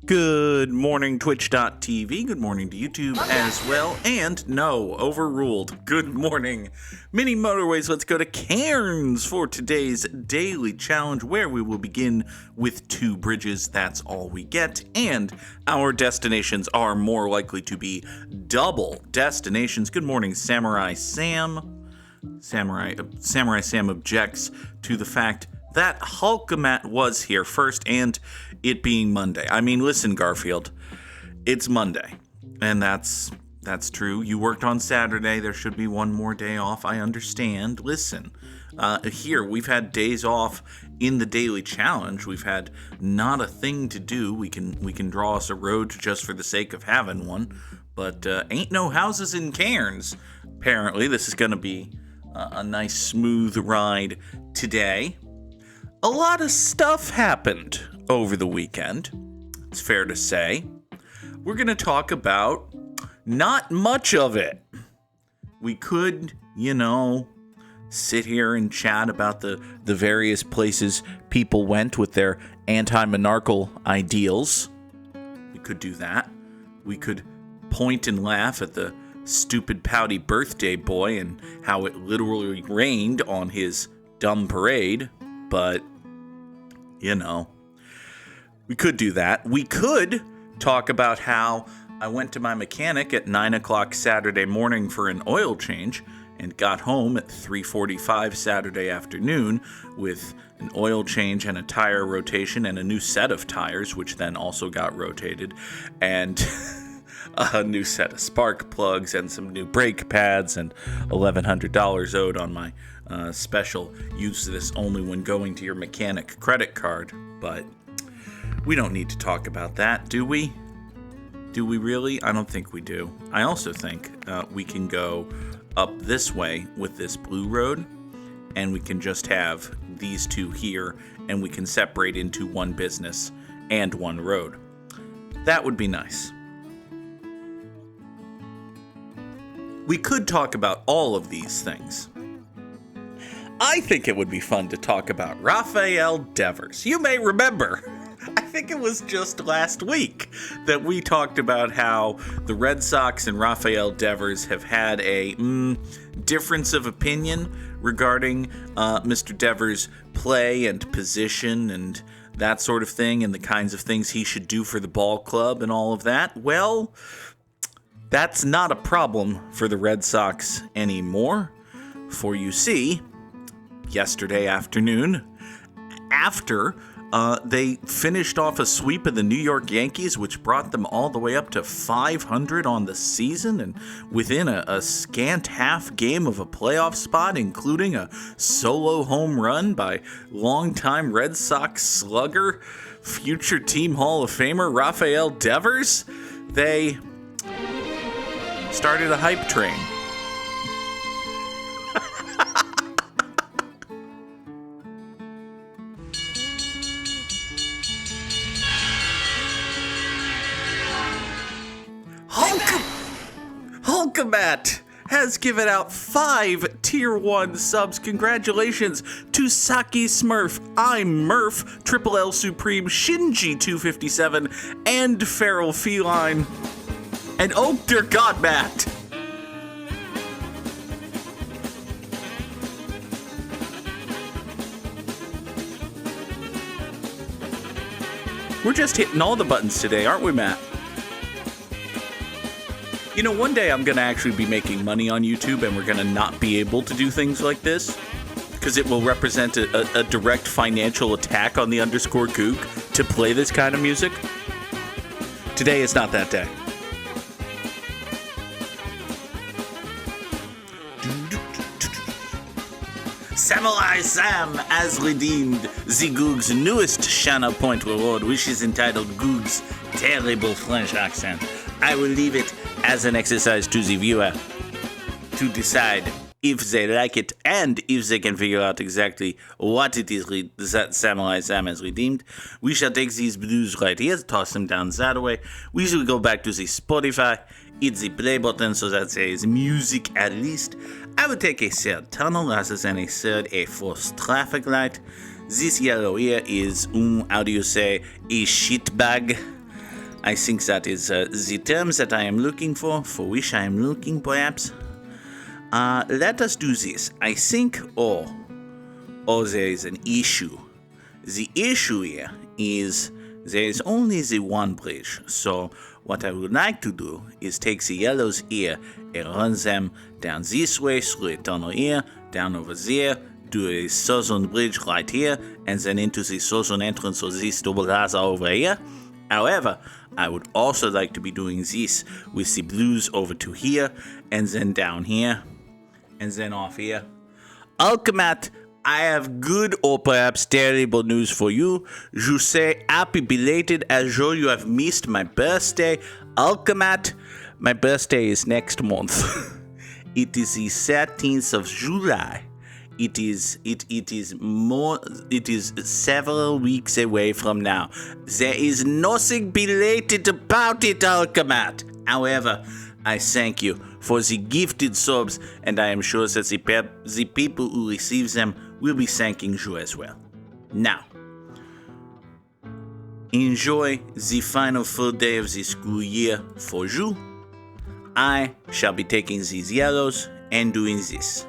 Good morning, Twitch.tv. Good morning to YouTube as well. And no, overruled. Good morning, Mini Motorways. Let's go to Cairns for today's daily challenge, where we will begin with 2 bridges. That's all we get. And our destinations are more likely to be double destinations. Good morning, Samurai Sam. Samurai Sam objects to the fact that Hulkamat was here first, and it being Monday. I mean, listen, Garfield, it's Monday, and that's true. You worked on Saturday. There should be one more day off. I understand. Listen, here we've had days off in the daily challenge. We've had not a thing to do. We can draw us a road just for the sake of having one, but ain't no houses in Cairns. Apparently, this is going to be a nice smooth ride today. A lot of stuff happened over the weekend, it's fair to say. We're going to talk about not much of it. We could, sit here and chat about the various places people went with their anti-monarchical ideals. We could do that. We could point and laugh at the stupid pouty birthday boy and how it literally rained on his dumb parade, but we could do that. We could talk about how I went to my mechanic at 9 o'clock Saturday morning for an oil change and got home at 3:45 Saturday afternoon with an oil change and a tire rotation and a new set of tires, which then also got rotated, and a new set of spark plugs and some new brake pads and $1,100 owed on my special use this only when going to your mechanic credit card. But we don't need to talk about that, do we? Do we really? I don't think we do. I also think we can go up this way with this blue road, and we can just have these two here, and we can separate into one business and one road. That would be nice. We could talk about all of these things. I think it would be fun to talk about Rafael Devers. You may remember, I think it was just last week that we talked about how the Red Sox and Rafael Devers have had a difference of opinion regarding Mr. Devers' play and position and that sort of thing, and the kinds of things he should do for the ball club and all of that. Well, that's not a problem for the Red Sox anymore, for you see, yesterday afternoon, after they finished off a sweep of the New York Yankees, which brought them all the way up to 500 on the season, and within a scant half game of a playoff spot, including a solo home run by longtime Red Sox slugger, future Team Hall of Famer Rafael Devers, they started a hype train. Hulkamat has given out 5 Tier 1 subs. Congratulations to Saki Smurf, I'm Murph, Triple L Supreme, Shinji 257, and Feral Feline. And oh dear God, Matt! We're just hitting all the buttons today, aren't we, Matt? One day I'm going to actually be making money on YouTube, and we're going to not be able to do things like this, because it will represent a direct financial attack on the _Goog to play this kind of music. Today is not that day. Samurai Sam has redeemed the Goog's newest Shanna Point reward, which is entitled Goog's Terrible French Accent. I will leave it as an exercise to the viewer to decide if they like it and if they can figure out exactly what it is that Samurai Sam has redeemed. We shall take these blues right here, toss them down that way. We shall go back to the Spotify, hit the play button so that there is music at least. I will take a third tunnel rather than a fourth traffic light. This yellow here is, how do you say, a shit bag. I think that is the terms that I am looking for which I am looking, perhaps. Let us do this. I think, there is an issue. The issue here is there is only the one bridge. So what I would like to do is take the yellows here and run them down this way through a tunnel here, down over there, do a southern bridge right here, and then into the southern entrance of this double plaza over here. However, I would also like to be doing this with the blues over to here, and then down here, and then off here. Alchemat, I have good or perhaps terrible news for you. Je say happy belated as though you have missed my birthday. Alchemat, my birthday is next month. It is the 13th of July. It is several weeks away from now. There is nothing belated about it, Alchemat. However, I thank you for the gifted subs, and I am sure that the people who receive them will be thanking you as well. Now, enjoy the final full day of the school year for you. I shall be taking these yellows and doing this.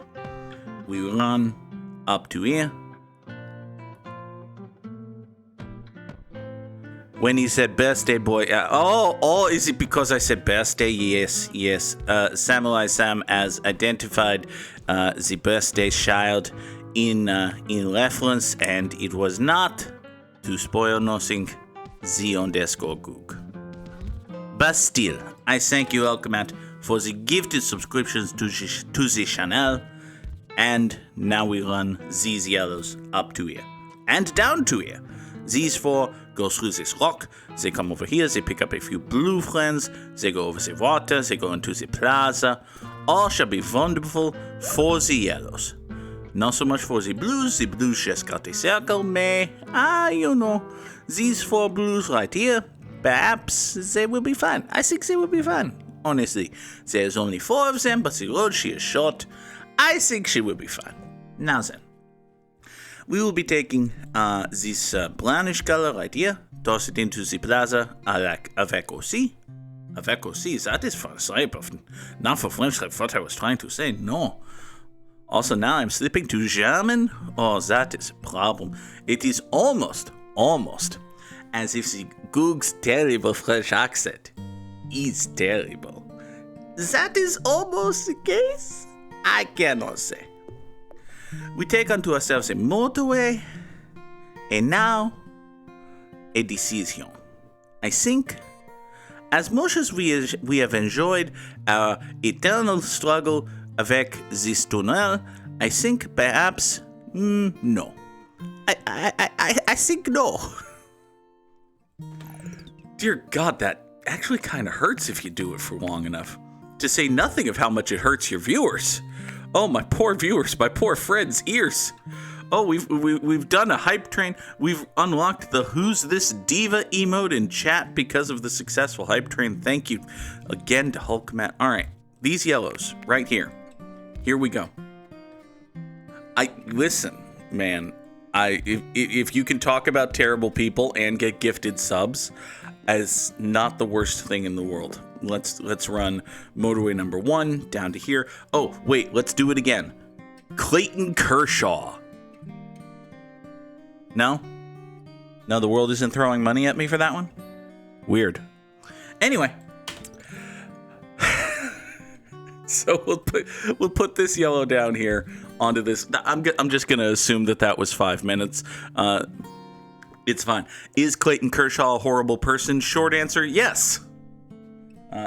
We run up to here. When he said birthday boy, is it because I said birthday? Yes. Samurai Sam has identified the birthday child in reference, and it was not, to spoil nothing, _Goog. But still, I thank you, Alchemat, for the gifted subscriptions to the channel. And now we run these yellows up to here. And down to here. These four go through this rock. They come over here. They pick up a few blue friends. They go over the water. They go into the plaza. All shall be wonderful for the yellows. Not so much for the blues. The blues just got a circle. These four blues right here, perhaps they will be fine. I think they will be fine. Honestly, there's only 4 of them, but the road she is short. I think she will be fine. Now then, we will be taking this brownish color right here, toss it into the plaza avec aussi. Avec aussi, that is for Cyber, not for French, like what I was trying to say, no. Also now I'm slipping to German. Oh, that is a problem. It is almost as if the Goog's terrible French accent is terrible. That is almost the case? I cannot say. We take unto ourselves a motorway, and now a decision. I think, as much as we have enjoyed our eternal struggle avec this tunnel, I think perhaps no. I think no. Dear God, that actually kind of hurts if you do it for long enough. To say nothing of how much it hurts your viewers. Oh, my poor viewers, my poor friends' ears. Oh, we've done a hype train. We've unlocked the Who's This Diva emote in chat because of the successful hype train. Thank you again to Hulkmat. All right, these yellows right here. Here we go. Listen, man. If you can talk about terrible people and get gifted subs, as not the worst thing in the world. Let's run motorway number 1 down to here. Oh, wait, let's do it again. Clayton Kershaw. No? No, the world isn't throwing money at me for that one? Weird. Anyway. So we'll put this yellow down here onto this. I'm just going to assume that was 5 minutes. It's fine. Is Clayton Kershaw a horrible person? Short answer, yes.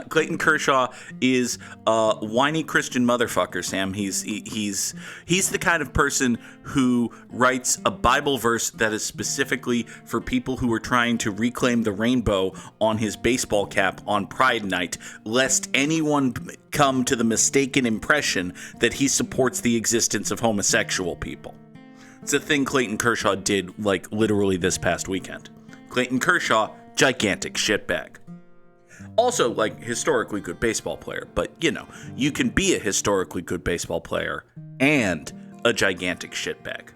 Clayton Kershaw is a whiny Christian motherfucker, Sam. He's the kind of person who writes a Bible verse that is specifically for people who are trying to reclaim the rainbow on his baseball cap on Pride Night, lest anyone come to the mistaken impression that he supports the existence of homosexual people. It's a thing Clayton Kershaw did, like, literally this past weekend. Clayton Kershaw, gigantic shitbag. Also, like, historically good baseball player, but, you can be a historically good baseball player and a gigantic shitbag.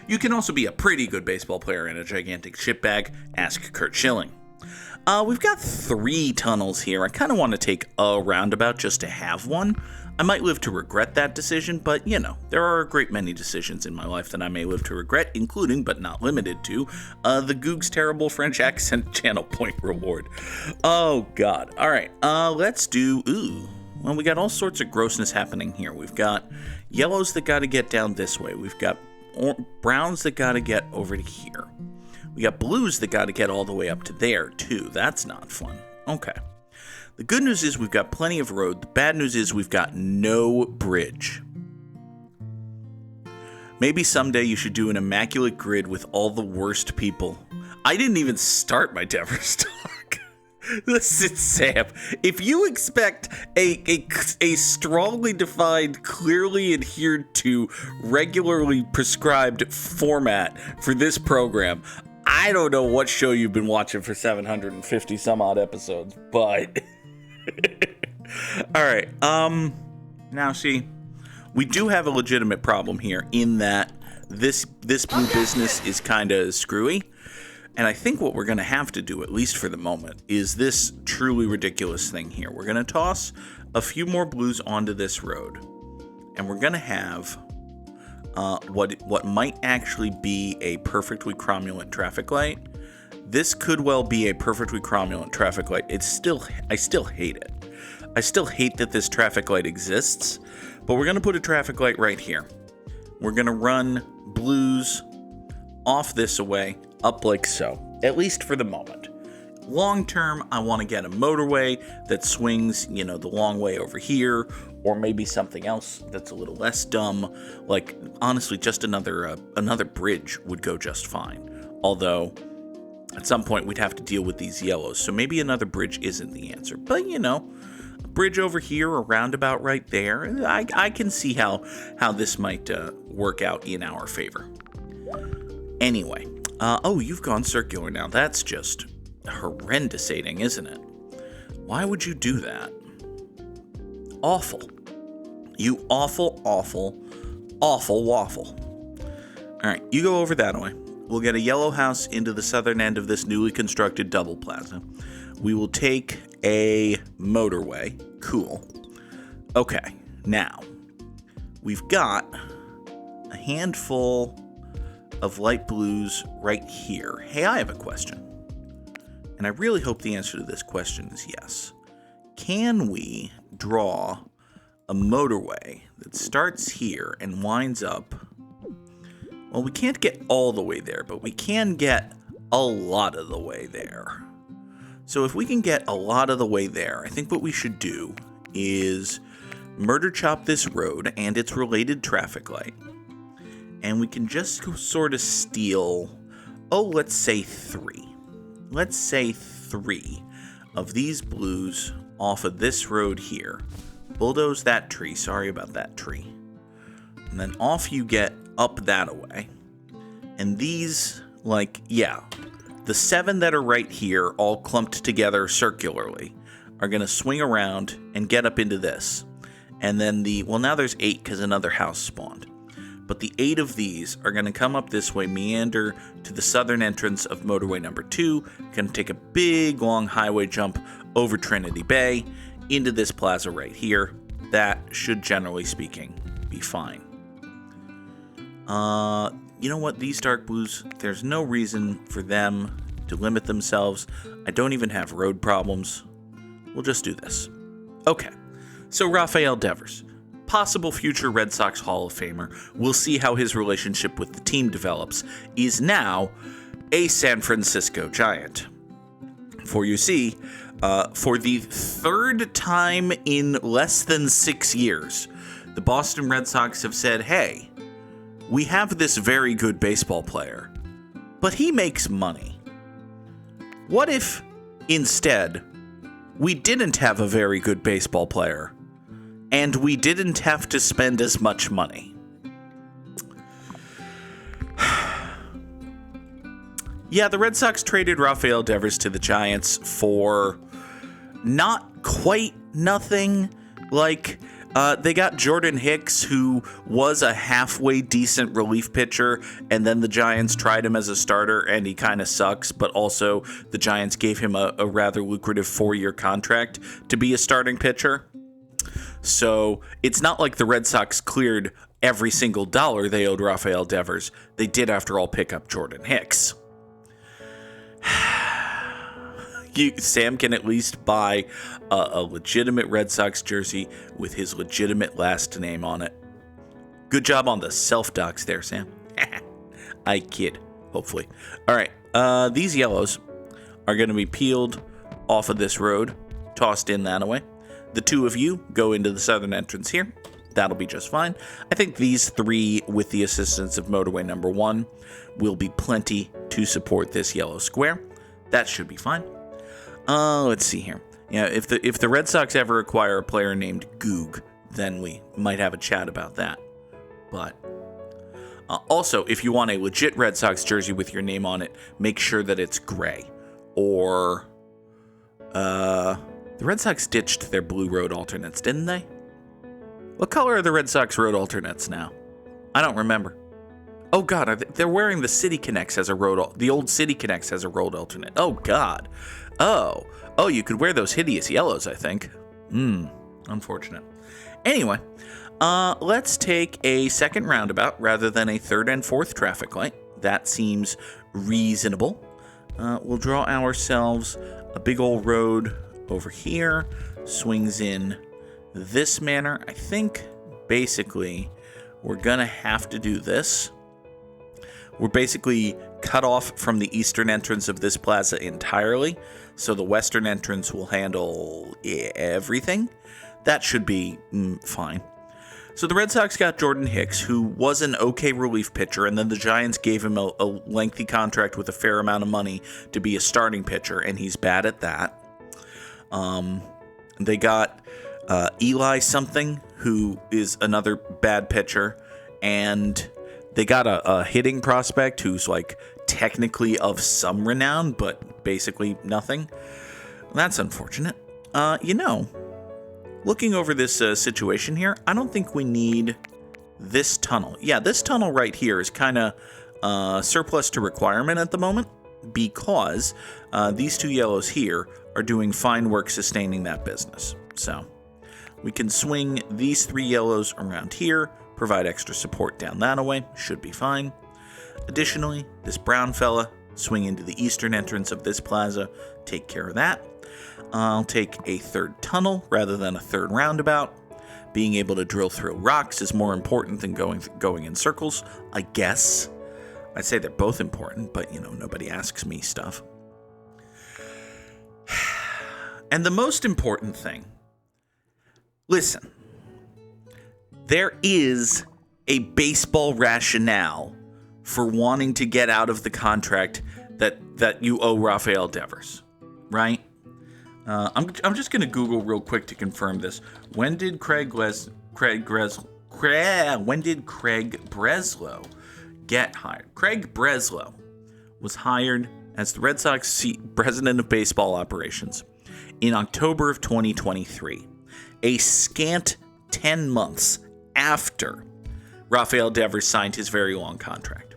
You can also be a pretty good baseball player and a gigantic shitbag. Ask Kurt Schilling. We've got 3 tunnels here. I kind of want to take a roundabout just to have one. I might live to regret that decision, but, there are a great many decisions in my life that I may live to regret, including, but not limited to, the Goog's terrible French accent channel point reward. Oh, God. All right, let's do... Well, we got all sorts of grossness happening here. We've got yellows that got to get down this way. We've got browns that got to get over to here. We got blues that got to get all the way up to there, too. That's not fun. Okay. The good news is we've got plenty of road. The bad news is we've got no bridge. Maybe someday you should do an immaculate grid with all the worst people. I didn't even start my Devers talk. Listen, Sam, if you expect a strongly defined, clearly adhered to, regularly prescribed format for this program, I don't know what show you've been watching for 750 some odd episodes, but... All right, now see, we do have a legitimate problem here in that this blue business is kind of screwy, and I think what we're going to have to do, at least for the moment, is this truly ridiculous thing here. We're going to toss a few more blues onto this road, and we're going to have what might actually be a perfectly cromulent traffic light. This could well be a perfectly cromulent traffic light. I still hate it. I still hate that this traffic light exists, but we're going to put a traffic light right here. We're going to run blues off this away, up like so, at least for the moment. Long term, I want to get a motorway that swings, the long way over here, or maybe something else that's a little less dumb. Like, honestly, just another bridge would go just fine. Although, at some point, we'd have to deal with these yellows, so maybe another bridge isn't the answer. But, a bridge over here, a roundabout right there, I can see how this might work out in our favor. Anyway, you've gone circular now. That's just horrendousing, isn't it? Why would you do that? Awful. You awful, awful, awful waffle. All right, you go over that way. We'll get a yellow house into the southern end of this newly constructed double plaza. We will take a motorway. Cool. Okay, now, we've got a handful of light blues right here. Hey, I have a question. And I really hope the answer to this question is yes. Can we draw a motorway that starts here and winds up... Well, we can't get all the way there, but we can get a lot of the way there. So if we can get a lot of the way there, I think what we should do is murder chop this road and its related traffic light. And we can just sort of steal, let's say 3. Let's say 3 of these blues off of this road here. Bulldoze that tree. Sorry about that tree. And then off you get up that away. And these, the 7 that are right here, all clumped together circularly, are going to swing around and get up into this. And then now there's 8 because another house spawned. But the 8 of these are going to come up this way, meander to the southern entrance of motorway number 2, going to take a big, long highway jump over Trinity Bay into this plaza right here. That should, generally speaking, be fine. You know what? These dark blues, there's no reason for them to limit themselves. I don't even have road problems. We'll just do this. Okay, so Rafael Devers, possible future Red Sox Hall of Famer, we'll see how his relationship with the team develops, is now a San Francisco Giant. For you see, for the 3rd time in less than 6 years, the Boston Red Sox have said, hey, we have this very good baseball player, but he makes money. What if, instead, we didn't have a very good baseball player, and we didn't have to spend as much money? Yeah, the Red Sox traded Rafael Devers to the Giants for not quite nothing. They got Jordan Hicks, who was a halfway decent relief pitcher, and then the Giants tried him as a starter, and he kind of sucks, but also the Giants gave him a rather lucrative 4-year contract to be a starting pitcher. So it's not like the Red Sox cleared every single dollar they owed Rafael Devers. They did, after all, pick up Jordan Hicks. Sam can at least buy a legitimate Red Sox jersey with his legitimate last name on it. Good job on the self-docs there, Sam. I kid, hopefully. All right, these yellows are going to be peeled off of this road, tossed in that way. The two of you go into the southern entrance here. That'll be just fine. I think these three, with the assistance of motorway number 1, will be plenty to support this yellow square. That should be fine. Let's see here. Yeah, if the Red Sox ever acquire a player named Goog, then we might have a chat about that. But also, if you want a legit Red Sox jersey with your name on it, make sure that it's gray. Or the Red Sox ditched their blue road alternates, didn't they? What color are the Red Sox road alternates now? I don't remember. Oh God, they're wearing the City Connects as a road. The old City Connects as a road alternate. Oh God. Oh, you could wear those hideous yellows, I think. Unfortunate. Anyway, let's take a second roundabout rather than a third and fourth traffic light. That seems reasonable. We'll draw ourselves a big old road over here. Swings in this manner. I think, basically, we're gonna have to do this. We're basically cut off from the eastern entrance of this plaza entirely, so the western entrance will handle everything. That should be fine. So the Red Sox got Jordan Hicks, who was an okay relief pitcher, and then the Giants gave him a lengthy contract with a fair amount of money to be a starting pitcher, and he's bad at that. They got Eli something, who is another bad pitcher, and they got a hitting prospect who's like technically of some renown, but basically nothing. That's unfortunate. Looking over this situation here, I don't think we need this tunnel. Yeah, this tunnel right here is kind of surplus to requirement at the moment because these two yellows here are doing fine work sustaining that business. So we can swing these three yellows around here, provide extra support down that way, should be fine. Additionally, this brown fella, swing into the eastern entrance of this plaza, take care of that. I'll take a third tunnel rather than a third roundabout. Being able to drill through rocks is more important than going in circles, I guess. I'd say they're both important, but nobody asks me stuff. And the most important thing, listen, there is a baseball rationale for wanting to get out of the contract that you owe Rafael Devers, right? I'm just going to Google real quick to confirm this. When did Craig Breslow get hired? Craig Breslow was hired as the Red Sox president of baseball operations in October of 2023, a scant 10 months after Rafael Devers signed his very long contract.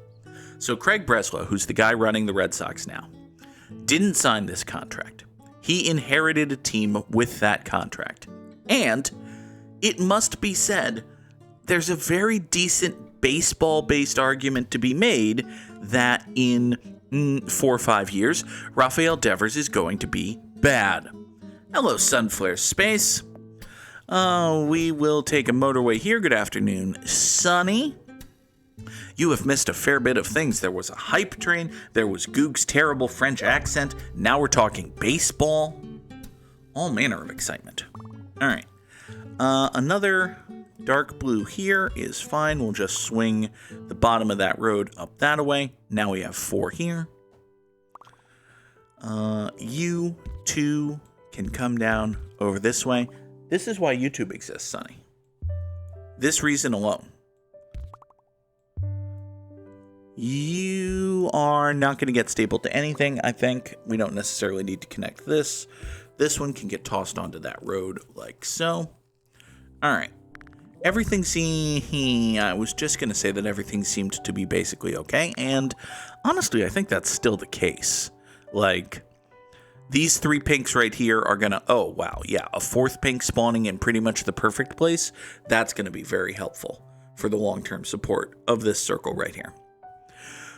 So Craig Breslow, who's the guy running the Red Sox now, didn't sign this contract. He inherited a team with that contract. And it must be said, there's a very decent baseball-based argument to be made that in 4 or 5 years, Rafael Devers is going to be bad. Hello, Sunflare Space. We will take a motorway here. Good afternoon, Sonny. You have missed a fair bit of things. There was a hype train. There was Goog's terrible French accent. Now we're talking baseball. All manner of excitement. All right. Another dark blue here is fine. We'll just swing the bottom of that road up that way. Now we have 4 here. You two can come down over this way. This is why YouTube exists, Sonny. This reason alone. You are not going to get stapled to anything, I think. We don't necessarily need to connect this. This one can get tossed onto that road like so. All right. I was just going to say that everything seemed to be basically okay, and honestly, I think that's still the case. Like, these 3 pinks right here are going to, oh, wow, yeah, a 4th pink spawning in pretty much the perfect place, that's going to be very helpful for the long-term support of this circle right here.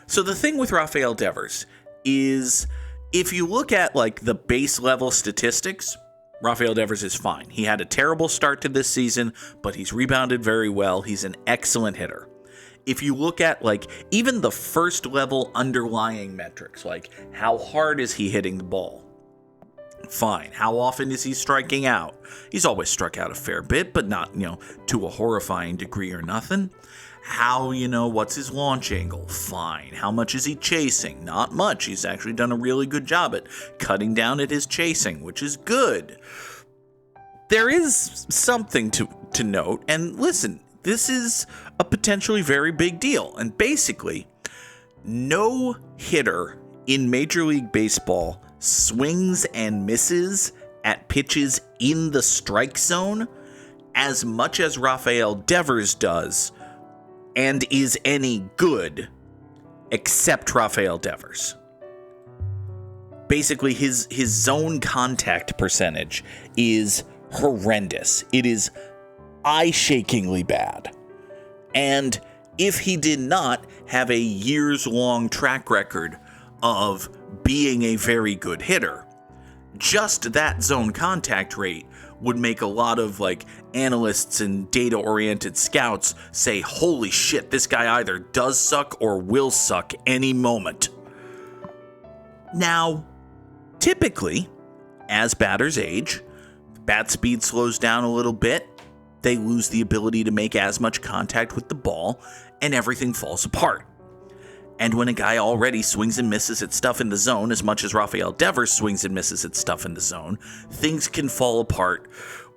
So the thing with Rafael Devers is, if you look at, like, the base level statistics, Rafael Devers is fine. He had a terrible start to this season, but he's rebounded very well. He's an excellent hitter. If you look at, like, even the first level underlying metrics, like, how hard is he hitting the ball? Fine. How often is he striking out? He's always struck out a fair bit, but not, to a horrifying degree or nothing. How, what's his launch angle? Fine. How much is he chasing? Not much. He's actually done a really good job at cutting down at his chasing, which is good. There is something to note, and listen, this is a potentially very big deal, and basically, no hitter in Major League Baseball swings and misses at pitches in the strike zone as much as Rafael Devers does, and is any good, except Rafael Devers. Basically, his zone contact percentage is horrendous. It is eye-shakingly bad. And if he did not have a years-long track record of being a very good hitter, just that zone contact rate would make a lot of, like, analysts and data-oriented scouts say, holy shit, this guy either does suck or will suck any moment. Now, typically, as batters age, bat speed slows down a little bit, they lose the ability to make as much contact with the ball, and everything falls apart. And when a guy already swings and misses at stuff in the zone as much as Rafael Devers swings and misses at stuff in the zone, things can fall apart.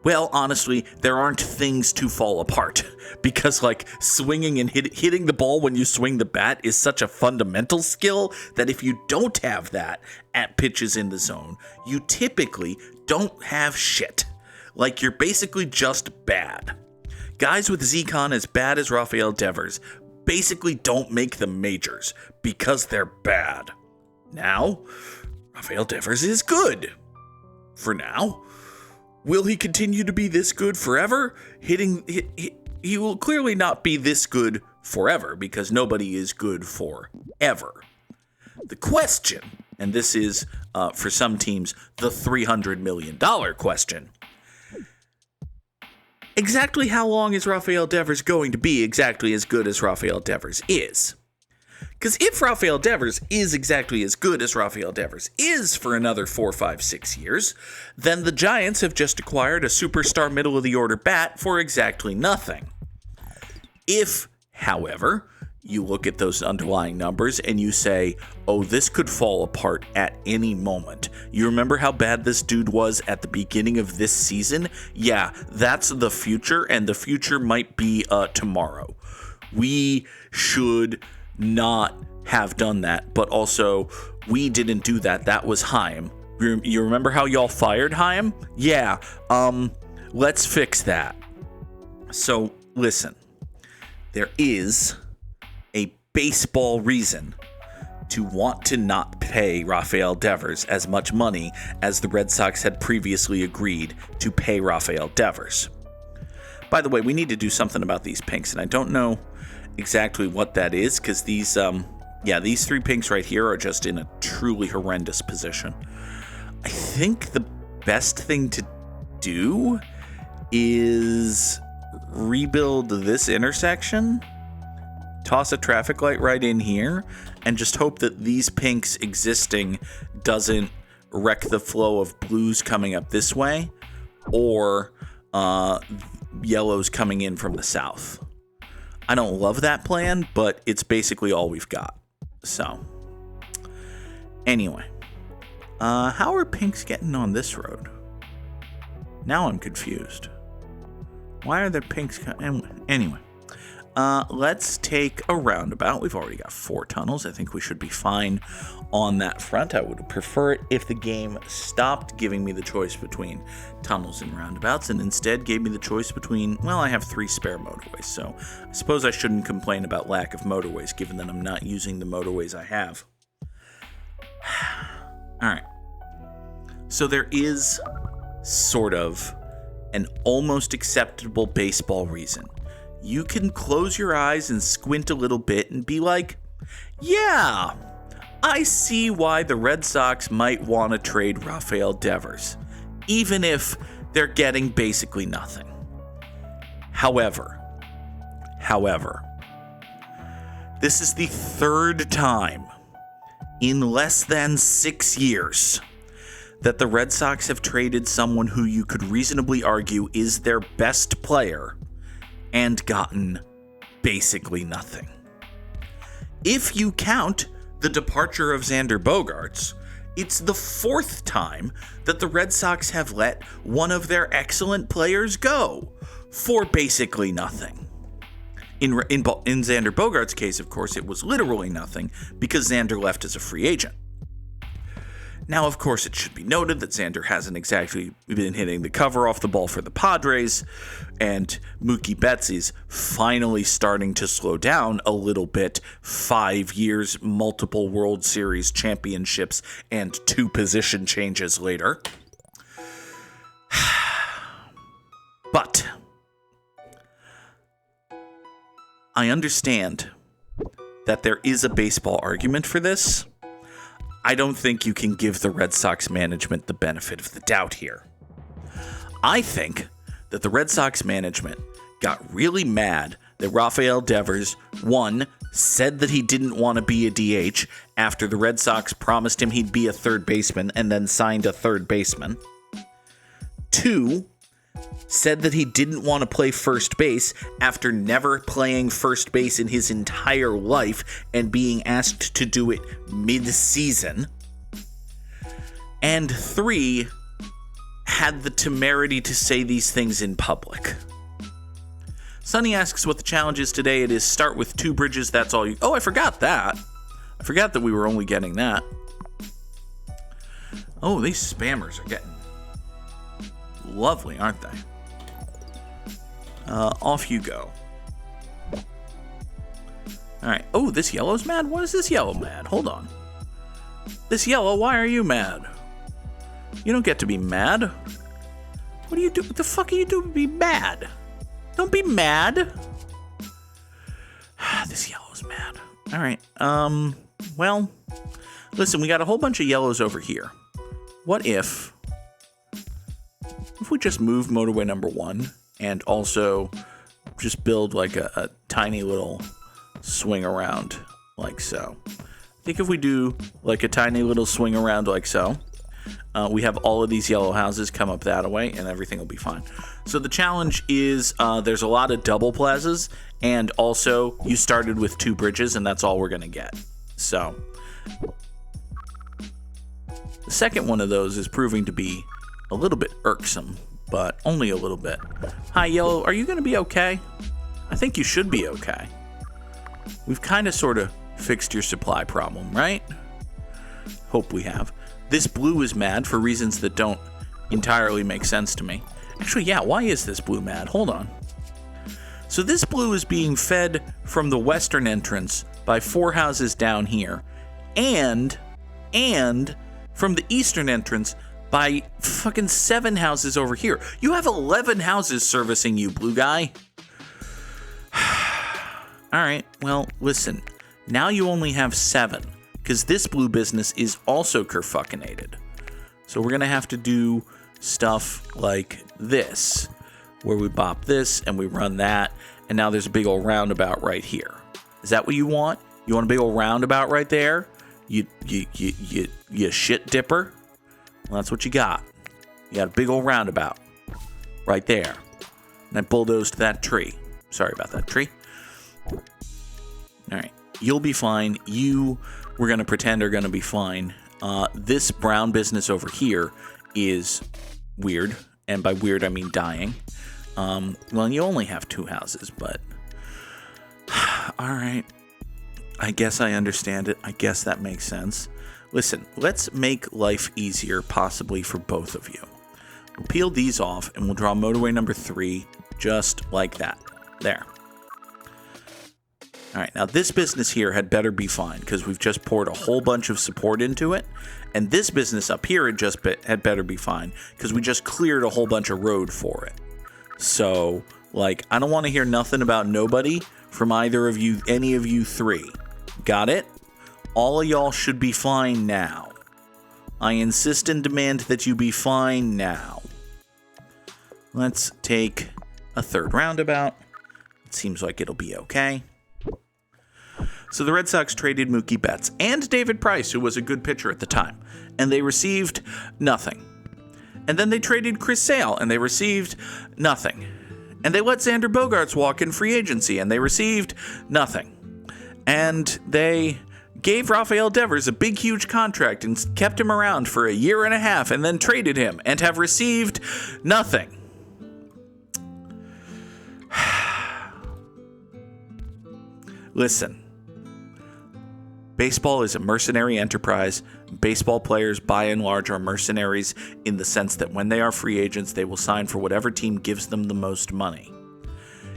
Well, honestly, there aren't things to fall apart because, like, swinging and hitting the ball when you swing the bat is such a fundamental skill that if you don't have that at pitches in the zone, you typically don't have shit. Like, you're basically just bad. Guys with Z-Con as bad as Rafael Devers basically don't make the majors because they're bad. Now, Rafael Devers is good. For now. Will he continue to be this good forever? He will clearly not be this good forever because nobody is good forever. The question, and this is, for some teams, the $300 million question. Exactly how long is Rafael Devers going to be exactly as good as Rafael Devers is? Because if Rafael Devers is exactly as good as Rafael Devers is for another 4, 5, 6 years, then the Giants have just acquired a superstar middle-of-the-order bat for exactly nothing. If, however, you look at those underlying numbers and you say, oh, this could fall apart at any moment. You remember how bad this dude was at the beginning of this season? Yeah, that's the future, and the future might be tomorrow. We should not have done that, but also, we didn't do that. That was Chaim. You remember how y'all fired Chaim? Yeah, let's fix that. So, listen. There is a baseball reason to want to not pay Rafael Devers as much money as the Red Sox had previously agreed to pay Rafael Devers. By the way, we need to do something about these pinks, and I don't know exactly what that is, because these 3 pinks right here are just in a truly horrendous position. I think the best thing to do is rebuild this intersection, toss a traffic light right in here, and just hope that these pinks existing doesn't wreck the flow of blues coming up this way, or yellows coming in from the south. I don't love that plan, but it's basically all we've got. So, anyway, how are pinks getting on this road? Now I'm confused. Why are there pinks? Anyway, let's take a roundabout. We've already got 4 tunnels. I think we should be fine on that front. I would prefer it if the game stopped giving me the choice between tunnels and roundabouts and instead gave me the choice between, well, I have 3 spare motorways, so I suppose I shouldn't complain about lack of motorways given that I'm not using the motorways I have. All right. So there is sort of an almost acceptable baseball reason. You can close your eyes and squint a little bit and be like, yeah, I see why the Red Sox might want to trade Rafael Devers, even if they're getting basically nothing. However, this is the 3rd time in less than 6 years that the Red Sox have traded someone who you could reasonably argue is their best player and gotten basically nothing. If you count the departure of Xander Bogaerts, it's the 4th time that the Red Sox have let one of their excellent players go for basically nothing. In Xander Bogaerts' case, of course, it was literally nothing because Xander left as a free agent. Now, of course, it should be noted that Xander hasn't exactly been hitting the cover off the ball for the Padres, and Mookie Betts is finally starting to slow down a little bit. 5 years, multiple World Series championships, and 2 position changes later. But I understand that there is a baseball argument for this. I don't think you can give the Red Sox management the benefit of the doubt here. I think that the Red Sox management got really mad that Rafael Devers, 1, said that he didn't want to be a DH after the Red Sox promised him he'd be a third baseman and then signed a third baseman. 2, said that he didn't want to play first base after never playing first base in his entire life and being asked to do it mid-season. And 3, had the temerity to say these things in public. Sonny asks what the challenge is today. It is start with 2 bridges, that's all you... Oh, I forgot that. I forgot that we were only getting that. Oh, these spammers are getting lovely, aren't they? Off you go. Alright. Oh, this yellow's mad? Why is this yellow mad? Hold on. This yellow, why are you mad? You don't get to be mad. What do you do? What the fuck are you doing to be mad? Don't be mad. This yellow's mad. Alright. Well, listen, we got a whole bunch of yellows over here. What if we just move motorway number 1 and also just build like a tiny little swing around like so? I think if we do like a tiny little swing around like so, we have all of these yellow houses come up that way and everything will be fine. So the challenge is there's a lot of double plazas and also you started with 2 bridges and that's all we're going to get. So the second one of those is proving to be a little bit irksome, but only a little bit. Hi, Yellow, are you going to be okay? I think you should be okay. We've kind of sort of fixed your supply problem, right? Hope we have. This blue is mad for reasons that don't entirely make sense to me. Actually, yeah, why is this blue mad? Hold on. So this blue is being fed from the western entrance by 4 houses down here, and from the eastern entrance by fucking 7 houses over here. You have 11 houses servicing you, blue guy. Alright, well, listen. Now you only have 7, because this blue business is also kerfuckinated. So we're going to have to do stuff like this, where we bop this and we run that, and now there's a big old roundabout right here. Is that what you want? You want a big old roundabout right there? You shit dipper? Well, that's what you got. You got a big old roundabout right there. And I bulldozed that tree. Sorry about that tree. All right. You'll be fine. We're going to pretend are going to be fine. This brown business over here is weird. And by weird, I mean dying. Well, you only have 2 houses, but All right. I guess I understand it. I guess that makes sense. Listen, let's make life easier possibly for both of you. We'll peel these off and we'll draw motorway number 3 just like that. There. All right, now this business here had better be fine because we've just poured a whole bunch of support into it. And this business up here had better be fine because we just cleared a whole bunch of road for it. So, like, I don't want to hear nothing about nobody from either of you, any of you 3. Got it? All of y'all should be fine now. I insist and demand that you be fine now. Let's take a third roundabout. It seems like it'll be okay. So the Red Sox traded Mookie Betts and David Price, who was a good pitcher at the time, and they received nothing. And then they traded Chris Sale, and they received nothing. And they let Xander Bogaerts walk in free agency, and they received nothing. And they gave Rafael Devers a big, huge contract and kept him around for a year and a half, and then traded him, and have received nothing. Listen. Baseball is a mercenary enterprise. Baseball players, by and large, are mercenaries in the sense that when they are free agents, they will sign for whatever team gives them the most money.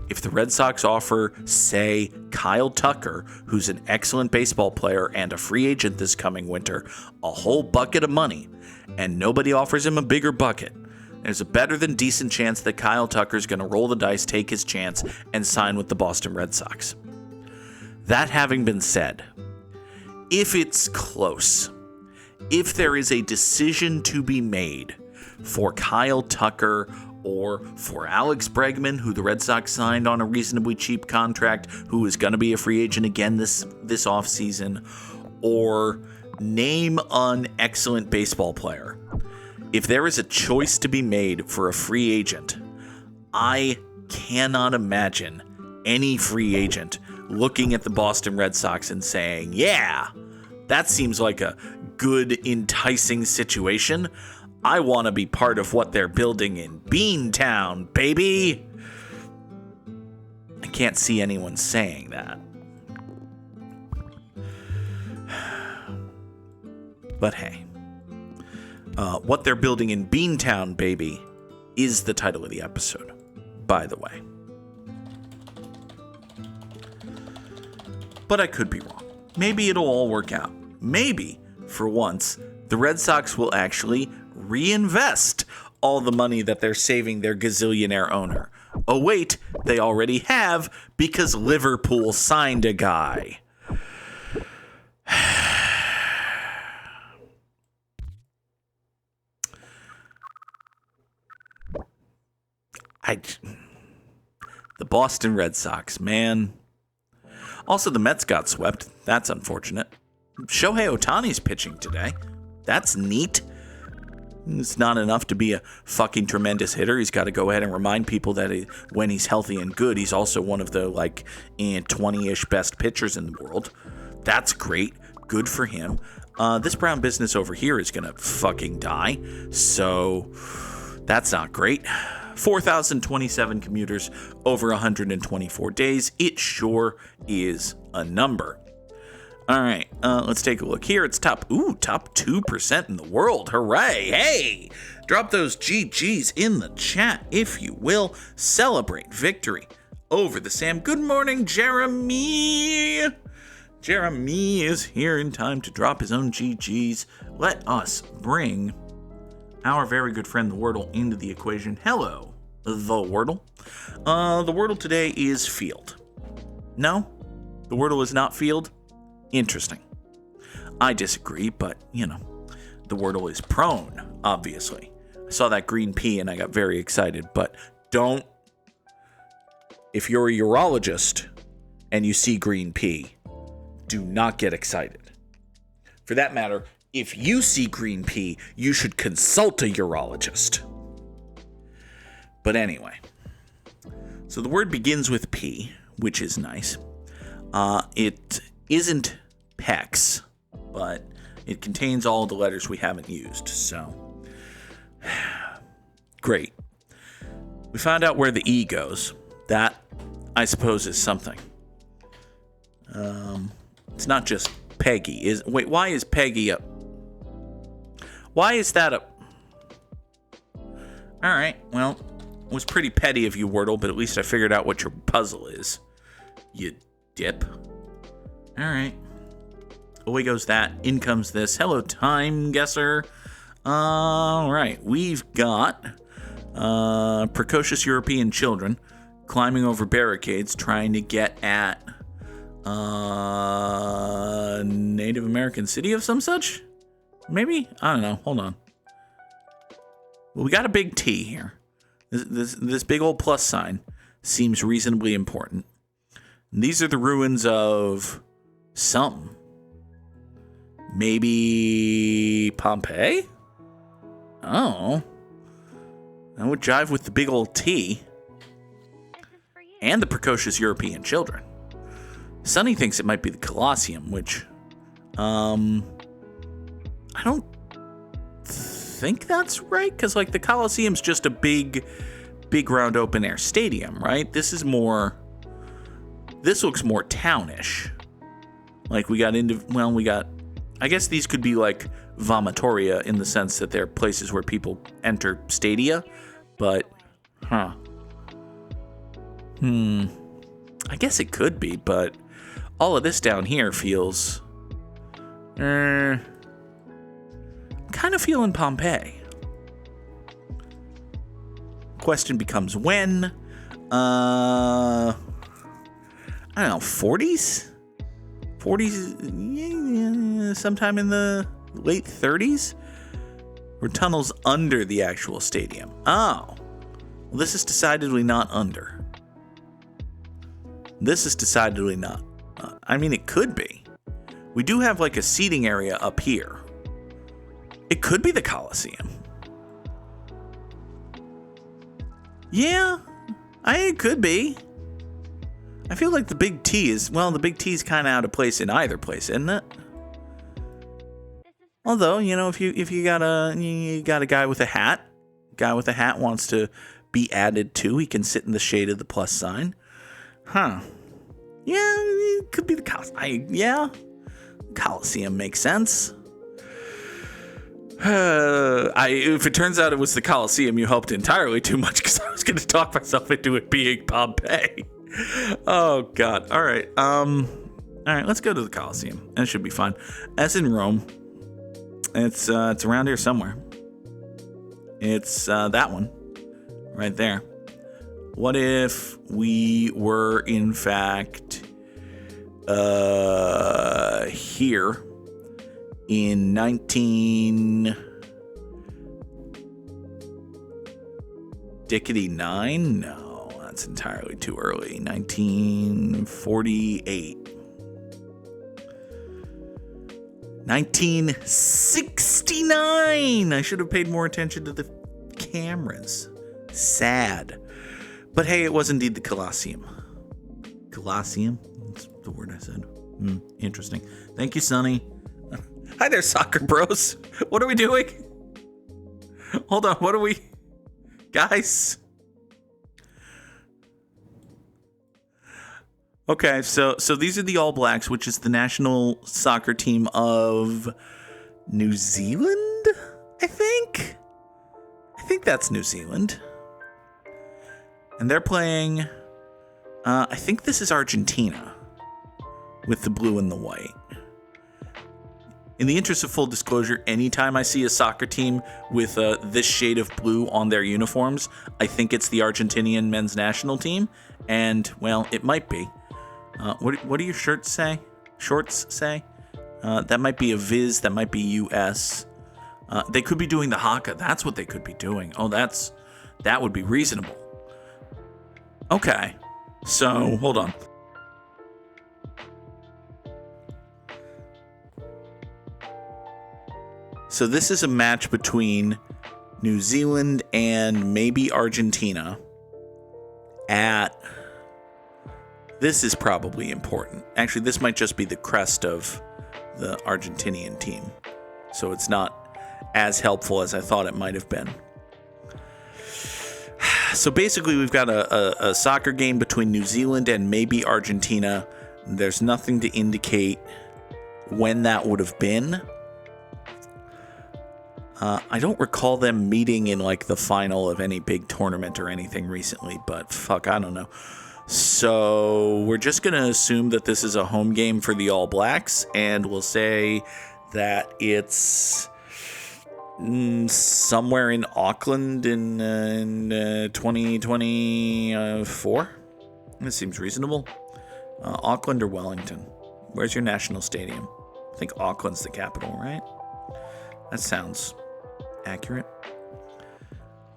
If the Red Sox offer, say, Kyle Tucker, who's an excellent baseball player and a free agent this coming winter, a whole bucket of money, and nobody offers him a bigger bucket, there's a better than decent chance that Kyle Tucker's going to roll the dice, take his chance, and sign with the Boston Red Sox. That having been said, if it's close, if there is a decision to be made for Kyle Tucker or for Alex Bregman, who the Red Sox signed on a reasonably cheap contract, who is going to be a free agent again this offseason, or name an excellent baseball player, if there is a choice to be made for a free agent, I cannot imagine any free agent looking at the Boston Red Sox and saying, yeah, that seems like a good, enticing situation. I want to be part of what they're building in Beantown, baby. I can't see anyone saying that. But hey, what they're building in Beantown, baby, is the title of the episode, by the way. But I could be wrong. Maybe it'll all work out. Maybe, for once, the Red Sox will actually reinvest all the money that they're saving their gazillionaire owner. Oh wait, they already have, because Liverpool signed a guy. The Boston Red Sox, man. Also, the Mets got swept. That's unfortunate. Shohei Ohtani's pitching today. That's neat. It's not enough to be a fucking tremendous hitter. He's got to go ahead and remind people that when he's healthy and good, he's also one of the 20-ish best pitchers in the world. That's great. Good for him. This brown business over here is going to fucking die. So that's not great. 4,027 commuters over 124 days. It sure is a number. All right, let's take a look here. It's top 2% in the world. Hooray. Hey, drop those GGs in the chat, if you will. Celebrate victory over the Sam. Good morning, Jeremy. Jeremy is here in time to drop his own GGs. Let us bring our very good friend, the Wordle, into the equation. Hello, the Wordle. The Wordle today is field. No, the Wordle is not field. Interesting. I disagree, but, the Wordle is prone, obviously. I saw that green P and I got very excited, but if you're a urologist and you see green P, do not get excited. For that matter, if you see green P, you should consult a urologist. But anyway, so the word begins with P, which is nice. It isn't PEX, but it contains all the letters we haven't used, so great. We found out where the E goes. That, I suppose, is something. It's not just Peggy. Wait, why is Peggy up? Why is that up? All right, well, it was pretty petty of you, Wordle, but at least I figured out what your puzzle is. You dip. All right. Away goes that. In comes this. Hello, time guesser. All right, we've got precocious European children climbing over barricades trying to get at Native American city of some such? Maybe? I don't know. Hold on. Well, we got a big T here. This big old plus sign seems reasonably important. And these are the ruins of something. Maybe Pompeii? Oh. That would jive with the big old T. And the precocious European children. Sonny thinks it might be the Colosseum, which, I don't think that's right, because, like, the Colosseum's just a big round open air stadium, right? This looks more townish. Like, I guess these could be like vomitoria in the sense that they're places where people enter stadia, but, I guess it could be, but all of this down here feels, kind of feeling Pompeii. Question becomes when, I don't know, 40s? 40s, sometime in the late 30s? Or tunnels under the actual stadium? Oh, well, this is decidedly not under. This is decidedly not. I mean, it could be. We do have like a seating area up here. It could be the Colosseum. Yeah, it could be. I feel like the big T is kind of out of place in either place, isn't it? Although, you know, if you got a guy with a hat wants to be added to, he can sit in the shade of the plus sign. Huh. Yeah, it could be the Colosseum. Colosseum makes sense. If it turns out it was the Colosseum, you helped entirely too much, because I was going to talk myself into it being Pompeii. Oh, God. All right. Let's go to the Colosseum. That should be fine. As in Rome, it's around here somewhere. It's that one right there. What if we were, in fact, here in 1949? No, that's entirely too early. 1948. 1969! I should have paid more attention to the cameras. Sad. But hey, it was indeed the Colosseum. Colosseum? That's the word I said. Interesting. Thank you, Sonny. Hi there, soccer bros. What are we doing? Hold on, what are we... Guys? Okay, so these are the All Blacks, which is the national soccer team of New Zealand, I think? I think that's New Zealand. And they're playing, I think this is Argentina, with the blue and the white. In the interest of full disclosure, anytime I see a soccer team with this shade of blue on their uniforms, I think it's the Argentinian men's national team. And, well, it might be. What do your shorts say? That might be a Viz, that might be US. They could be doing the Haka. That's what they could be doing. Oh, that would be reasonable. Okay, so hold on. So this is a match between New Zealand and maybe Argentina this is probably important. Actually, this might just be the crest of the Argentinian team. So it's not as helpful as I thought it might have been. So basically, we've got a soccer game between New Zealand and maybe Argentina. There's nothing to indicate when that would have been. I don't recall them meeting in like the final of any big tournament or anything recently, but fuck, I don't know. So we're just going to assume that this is a home game for the All Blacks, and we'll say that it's somewhere in Auckland in 2024. This seems reasonable. Auckland or Wellington? Where's your national stadium? I think Auckland's the capital, right? That sounds accurate.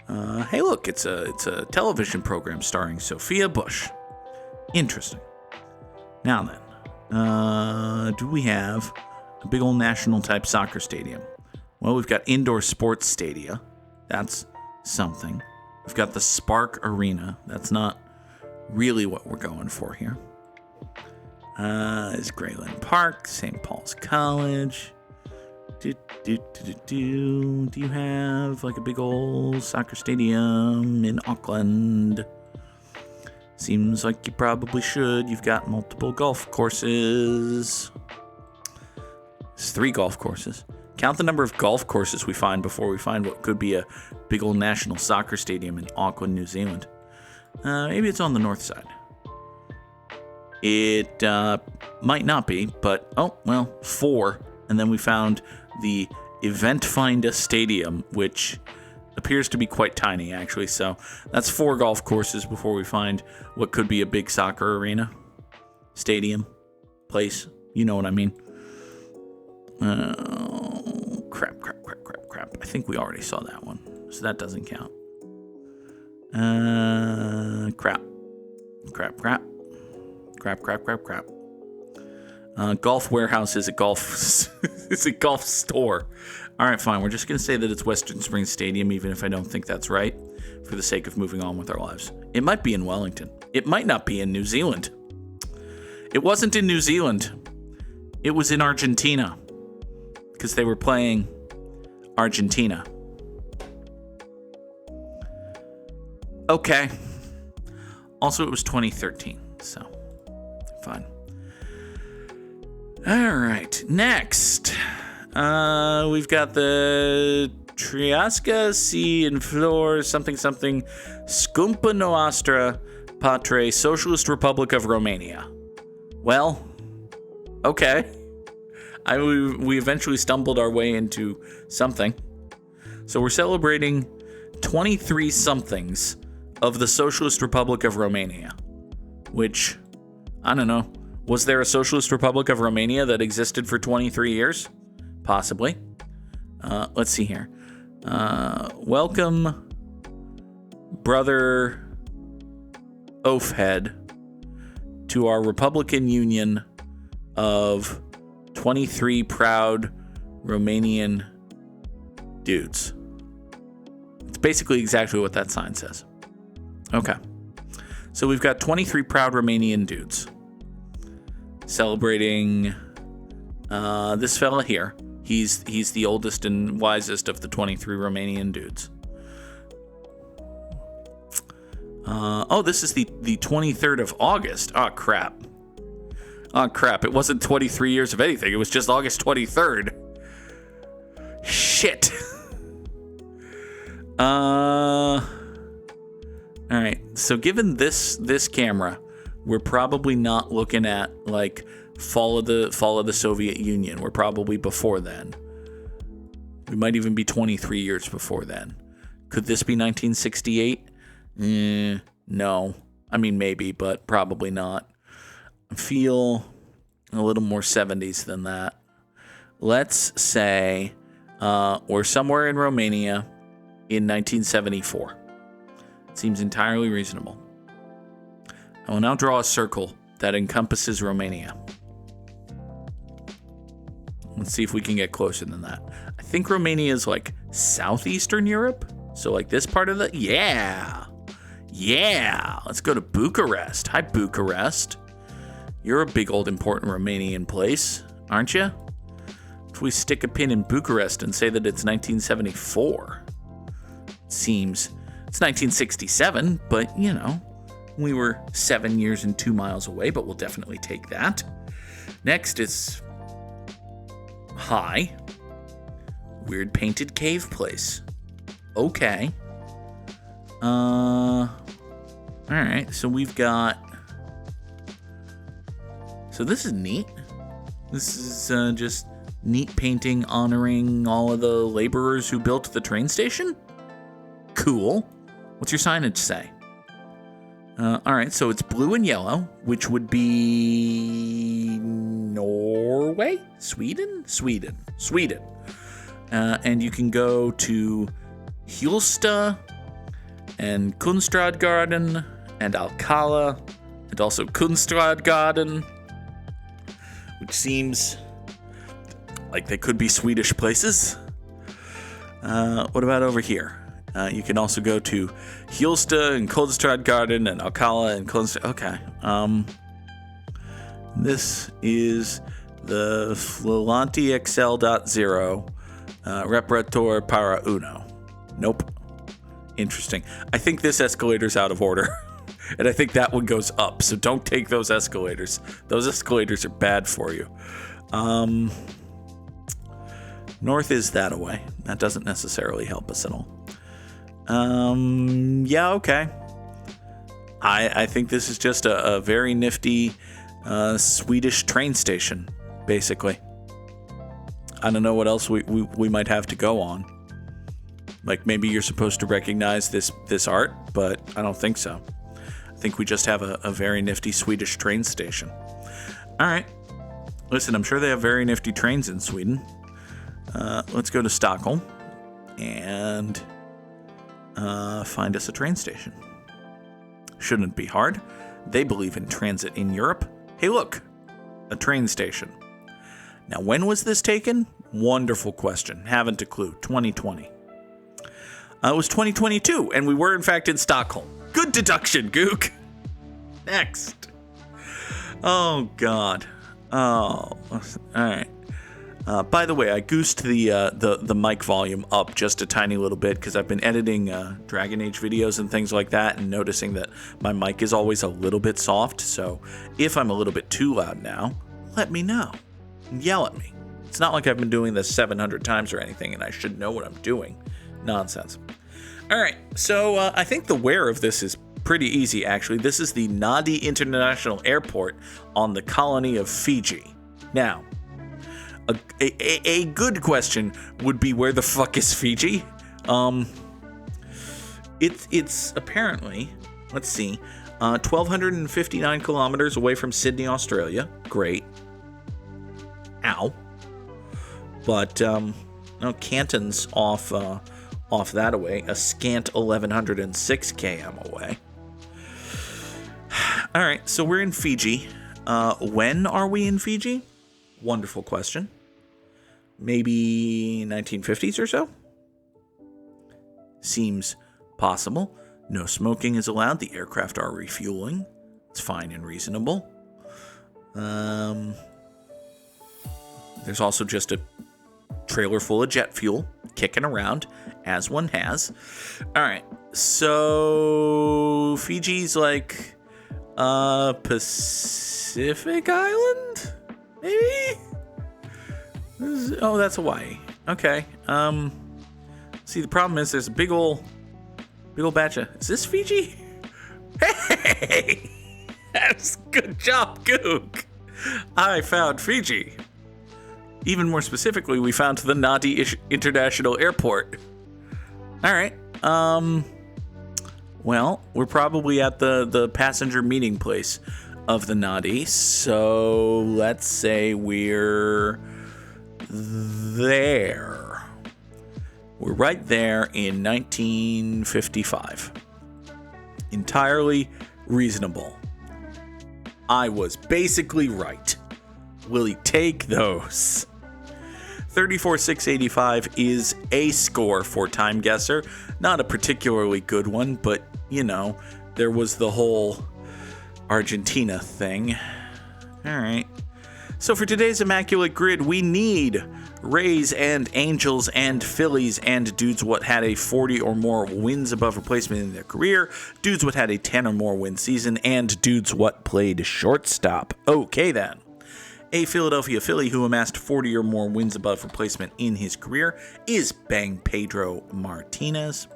Hey, look, it's a television program starring Sophia Bush. Interesting. Now then, do we have a big old national type soccer stadium? Well, we've got indoor sports stadia. That's something. We've got the Spark Arena. That's not really what we're going for here. Is Grayland Park, St. Paul's College. Do you have like a big old soccer stadium in Auckland? Seems like you probably should. You've got multiple golf courses. It's 3 golf courses. Count the number of golf courses we find before we find what could be a big old national soccer stadium in Auckland, New Zealand. Maybe it's on the north side. It might not be, but 4. And then we found the Event Finder Stadium, which appears to be quite tiny, actually. So that's 4 golf courses before we find what could be a big soccer arena, stadium, place. You know what I mean. Crap. I think we already saw that one, so that doesn't count. Crap. Golf Warehouse is a golf is a golf store. All right, fine. We're just going to say that it's Western Springs Stadium, even if I don't think that's right, for the sake of moving on with our lives. It might be in Wellington. It might not be in New Zealand. It wasn't in New Zealand. It was in Argentina, because they were playing Argentina. Okay. Also, it was 2013, so fine. All right, next, we've got the Triasca Sea and Flor something Scumpa Noastră Patre Socialist Republic of Romania. Well, okay. We eventually stumbled our way into something. So we're celebrating 23 somethings of the Socialist Republic of Romania, which, I don't know. Was there a Socialist Republic of Romania that existed for 23 years? Possibly. Let's see here. Welcome, Brother Oafhead, to our Republican Union of 23 proud Romanian dudes. It's basically exactly what that sign says. Okay. So we've got 23 proud Romanian dudes celebrating this fella here. He's the oldest and wisest of the 23 Romanian dudes. This is the 23rd of August. Oh, crap. It wasn't 23 years of anything. It was just August 23rd. Shit. All right. So given this camera, we're probably not looking at like fall of the Soviet Union. We're probably before then. We might even be 23 years before then. Could this be 1968? No. I mean, maybe, but probably not. I feel a little more 70s than that. Let's say we're somewhere in Romania in 1974. It seems entirely reasonable. I will now draw a circle that encompasses Romania. Let's see if we can get closer than that. I think Romania is like southeastern Europe. So like this part of the... Yeah. Let's go to Bucharest. Hi, Bucharest. You're a big old important Romanian place, aren't you? If we stick a pin in Bucharest and say that it's 1974, it seems it's 1967, but you know, We were 7 years and 2 miles away, but we'll definitely take that. Next is high. Weird painted cave place. Okay. Alright, so we've got... So this is neat. This is just neat painting honoring all of the laborers who built the train station? Cool. What's your signage say? Alright, so it's blue and yellow, which would be Norway? Sweden. And you can go to Hjulsta and Kunstradgarden and Alcala and also Kunstradgarden, which seems like they could be Swedish places. What about over here? You can also go to Hjulsta and Kunstradgarden and Alcala and Kunstradgarden. Okay. This is the Flulanti XL.0 Reparator para Uno. Nope. Interesting. I think this escalator's out of order. And I think that one goes up, so don't take those escalators. Those escalators are bad for you. North is that away. That doesn't necessarily help us at all. Yeah, okay. I think this is just a very nifty Swedish train station, basically. I don't know what else we might have to go on. Like, maybe you're supposed to recognize this art, but I don't think so. I think we just have a very nifty Swedish train station. All right. Listen, I'm sure they have very nifty trains in Sweden. Let's go to Stockholm and find us a train station. Shouldn't be hard. They believe in transit in Europe. Hey, look, a train station. Now, when was this taken? Wonderful question. Haven't a clue. 2020. It was 2022, and we were, in fact, in Stockholm. Good deduction, Goog. Next. Oh, God. Oh, all right. By the way, I goosed the mic volume up just a tiny little bit because I've been editing Dragon Age videos and things like that and noticing that my mic is always a little bit soft. So if I'm a little bit too loud now, let me know and yell at me. It's not like I've been doing this 700 times or anything and I should know what I'm doing. Nonsense. All right, so I think the where of this is pretty easy, actually. This is the Nadi International Airport on the colony of Fiji. Now, a good question would be, where the fuck is Fiji? It's apparently, let's see, 1,259 kilometers away from Sydney, Australia. Great. Ow. But, no, Canton's off that away, a scant 1,106 km away. All right, so we're in Fiji. When are we in Fiji? Wonderful question. Maybe 1950s or so? Seems possible. No smoking is allowed. The aircraft are refueling. It's fine and reasonable. There's also just a trailer full of jet fuel kicking around, as one has. All right, so Fiji's like Pacific Island, maybe? Oh, that's Hawaii. Okay. See, the problem is there's a big ol' batch of... Is this Fiji? Hey! That's good job, Goog. I found Fiji. Even more specifically, we found the Nadi International Airport. All right. Well, we're probably at the passenger meeting place of the Nadi. So let's say we're there. We're right there in 1955. Entirely reasonable. I was basically right. Will he take those? 34,685 is a score for Time Guesser. Not a particularly good one, but, you know, there was the whole Argentina thing. All right. So for today's Immaculate Grid, we need Rays and Angels and Phillies and dudes what had a 40 or more wins above replacement in their career, dudes what had a 10 or more win season, and dudes what played shortstop. Okay then. A Philadelphia Philly who amassed 40 or more wins above replacement in his career is Bang Pedro Martinez.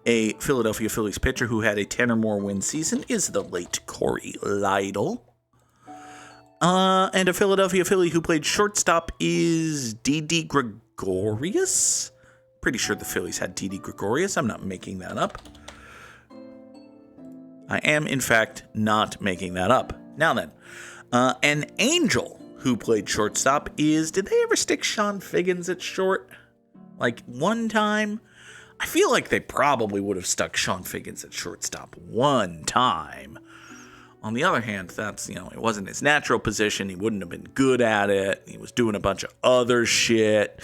A Philadelphia Phillies pitcher who had a 10 or more win season is the late Corey Lidle. And a Philadelphia Philly who played shortstop is Didi Gregorius. Pretty sure the Phillies had Didi Gregorius. I'm not making that up. I am, in fact, not making that up. Now then, an Angel who played shortstop is, did they ever stick Sean Figgins at short? Like one time? I feel like they probably would have stuck Sean Figgins at shortstop one time. On the other hand, that's, it wasn't his natural position. He wouldn't have been good at it. He was doing a bunch of other shit.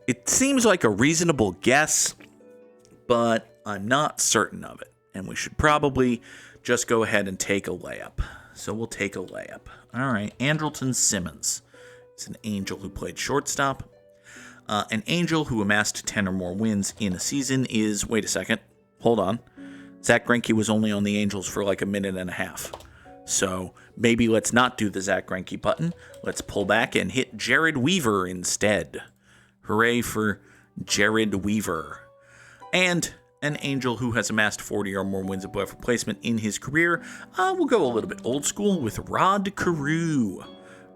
It seems like a reasonable guess, but I'm not certain of it. And we should probably just go ahead and take a layup. So we'll take a layup. All right, Andrelton Simmons. It's an Angel who played shortstop. An Angel who amassed 10 or more wins in a season is, wait a second, hold on. Zach Greinke was only on the Angels for like a minute and a half. So maybe let's not do the Zach Greinke button. Let's pull back and hit Jared Weaver instead. Hooray for Jared Weaver. And an Angel who has amassed 40 or more wins above replacement in his career. We'll go a little bit old school with Rod Carew.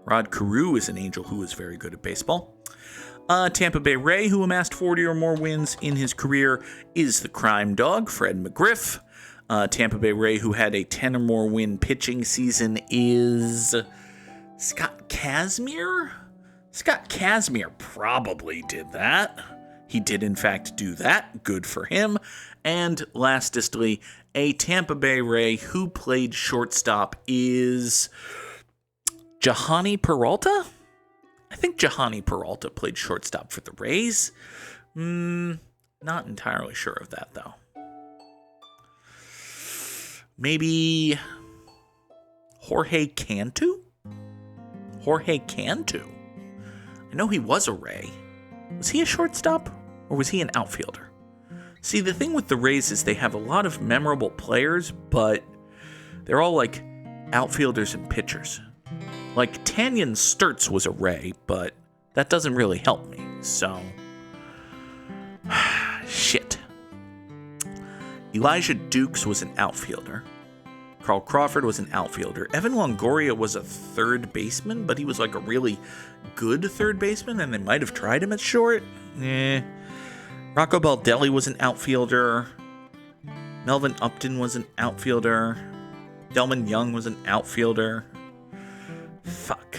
Rod Carew is an Angel who is very good at baseball. Tampa Bay Ray, who amassed 40 or more wins in his career, is the crime dog, Fred McGriff. Tampa Bay Ray, who had a 10 or more win pitching season, is Scott Kazmir? Scott Kazmir probably did that. He did, in fact, do that. Good for him. And lastly, a Tampa Bay Ray who played shortstop is Jahani Peralta? I think Jahani Peralta played shortstop for the Rays. Not entirely sure of that, though. Maybe Jorge Cantu? Jorge Cantu. I know he was a Ray. Was he a shortstop, or was he an outfielder? See, the thing with the Rays is they have a lot of memorable players, but they're all like outfielders and pitchers. Like, Tanyan Sturtz was a Ray, but that doesn't really help me, so... Shit. Elijah Dukes was an outfielder. Carl Crawford was an outfielder. Evan Longoria was a third baseman, but he was like a really good third baseman, and they might have tried him at short. Rocco Baldelli was an outfielder. Melvin Upton was an outfielder. Delman Young was an outfielder. Fuck.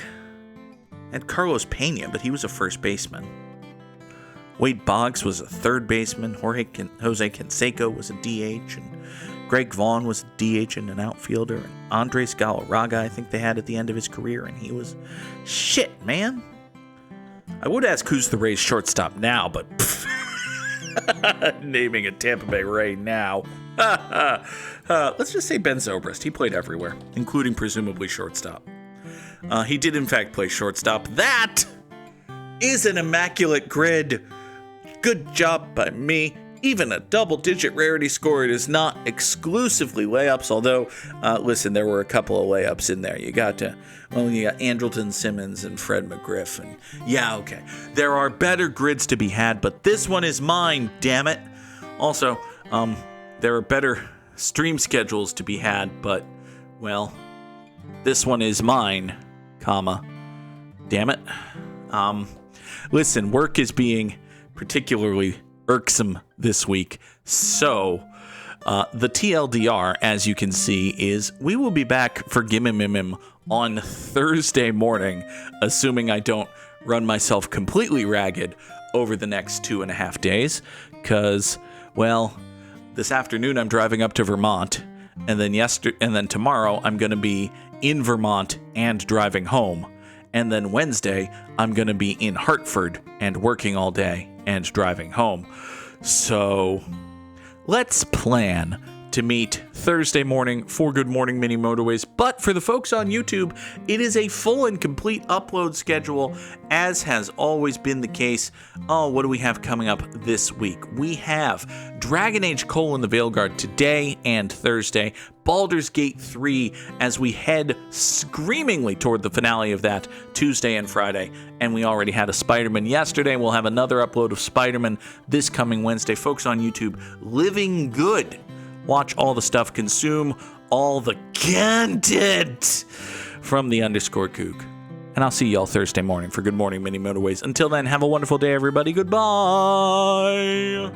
And Carlos Pena, but he was a first baseman. Wade Boggs was a third baseman. Jose Canseco was a DH. And Greg Vaughn was a DH and an outfielder. And Andres Galarraga, I think they had at the end of his career. And he was... Shit, man. I would ask who's the Rays shortstop now, but... Naming a Tampa Bay Ray now. Let's just say Ben Zobrist. He played everywhere, including presumably shortstop. He did, in fact, play shortstop. That is an immaculate grid. Good job by me. Even a double-digit rarity score. It is not exclusively layups, although, listen, there were a couple of layups in there. You got Andrelton Simmons and Fred McGriff. And yeah, okay. There are better grids to be had, but this one is mine, damn it. Also, there are better stream schedules to be had, but, well, this one is mine. Damn it. Listen, work is being particularly irksome this week, so the TLDR, as you can see, is we will be back for Gimmimimim on Thursday morning, assuming I don't run myself completely ragged over the next 2.5 days, because, well, this afternoon I'm driving up to Vermont, and then tomorrow I'm going to be in Vermont and driving home. And then Wednesday, I'm going to be in Hartford and working all day and driving home. So let's plan to meet Thursday morning for Good Morning Mini Motorways. But for the folks on YouTube, it is a full and complete upload schedule, as has always been the case. Oh, what do we have coming up this week? We have Dragon Age: the Veilguard today and Thursday, Baldur's Gate 3 as we head screamingly toward the finale of that Tuesday and Friday. And we already had a Spider-Man yesterday. We'll have another upload of Spider-Man this coming Wednesday. Folks on YouTube, living good. Watch all the stuff, consume all the content from the _Goog. And I'll see y'all Thursday morning for Good Morning Mini Motorways. Until then, have a wonderful day, everybody. Goodbye.